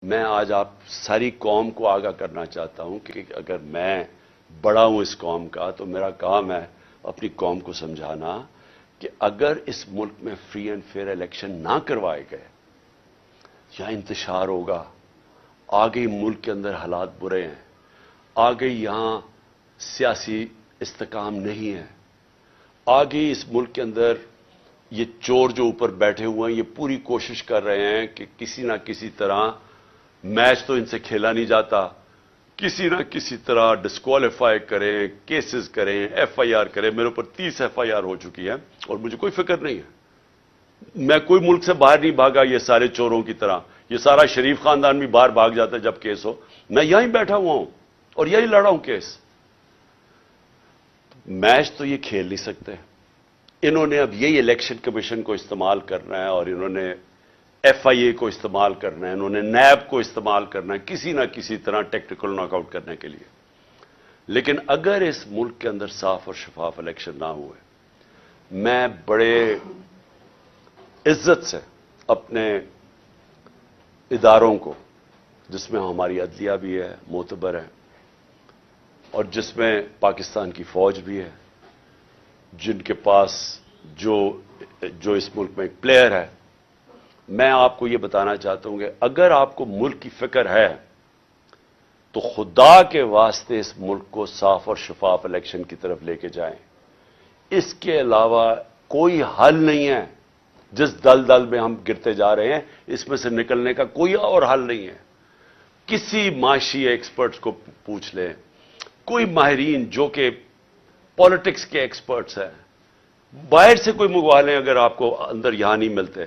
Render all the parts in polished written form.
میں آج آپ ساری قوم کو آگاہ کرنا چاہتا ہوں کہ اگر میں بڑا ہوں اس قوم کا تو میرا کام ہے اپنی قوم کو سمجھانا کہ اگر اس ملک میں فری اینڈ فیئر الیکشن نہ کروائے گئے یا انتشار ہوگا، آگے ملک کے اندر حالات برے ہیں، آگے یہاں سیاسی استحکام نہیں ہے، آگے اس ملک کے اندر یہ چور جو اوپر بیٹھے ہوئے ہیں یہ پوری کوشش کر رہے ہیں کہ کسی نہ کسی طرح میچ تو ان سے کھیلا نہیں جاتا، کسی نہ کسی طرح ڈسکوالیفائی کریں، کیسز کریں، ایف آئی آر کریں۔ میرے اوپر 30 ایف آئی آر ہو چکی ہے اور مجھے کوئی فکر نہیں ہے، میں کوئی ملک سے باہر نہیں بھاگا یہ سارے چوروں کی طرح، یہ سارا شریف خاندان بھی باہر بھاگ جاتا ہے جب کیس ہو، میں یہیں بیٹھا ہوا ہوں اور یہی لڑا ہوں کیس۔ میچ تو یہ کھیل نہیں سکتے، انہوں نے اب یہی الیکشن کمیشن کو استعمال کرنا ہے اور انہوں نے ایف آئی اے کو استعمال کرنا ہے، انہوں نے نیب کو استعمال کرنا ہے کسی نہ کسی طرح ٹیکٹیکل ناک آؤٹ کرنے کے لیے۔ لیکن اگر اس ملک کے اندر صاف اور شفاف الیکشن نہ ہوئے، میں بڑے عزت سے اپنے اداروں کو، جس میں ہماری عدلیہ بھی ہے، معتبر ہے، اور جس میں پاکستان کی فوج بھی ہے، جن کے پاس جو اس ملک میں ایک پلیئر ہے، میں آپ کو یہ بتانا چاہتا ہوں کہ اگر آپ کو ملک کی فکر ہے تو خدا کے واسطے اس ملک کو صاف اور شفاف الیکشن کی طرف لے کے جائیں۔ اس کے علاوہ کوئی حل نہیں ہے، جس دلدل میں ہم گرتے جا رہے ہیں اس میں سے نکلنے کا کوئی اور حل نہیں ہے۔ کسی معاشی ایکسپرٹس کو پوچھ لیں، کوئی ماہرین جو کہ پالیٹکس کے ایکسپرٹس ہیں، باہر سے کوئی منگوا لیں اگر آپ کو اندر یہاں نہیں ملتے،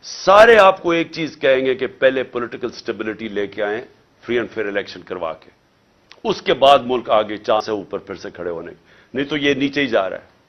سارے آپ کو ایک چیز کہیں گے کہ پہلے پولیٹیکل سٹیبلٹی لے کے آئیں، فری اینڈ فیئر الیکشن کروا کے، اس کے بعد ملک آگے چاند سے اوپر پھر سے کھڑے ہونے، نہیں تو یہ نیچے ہی جا رہا ہے۔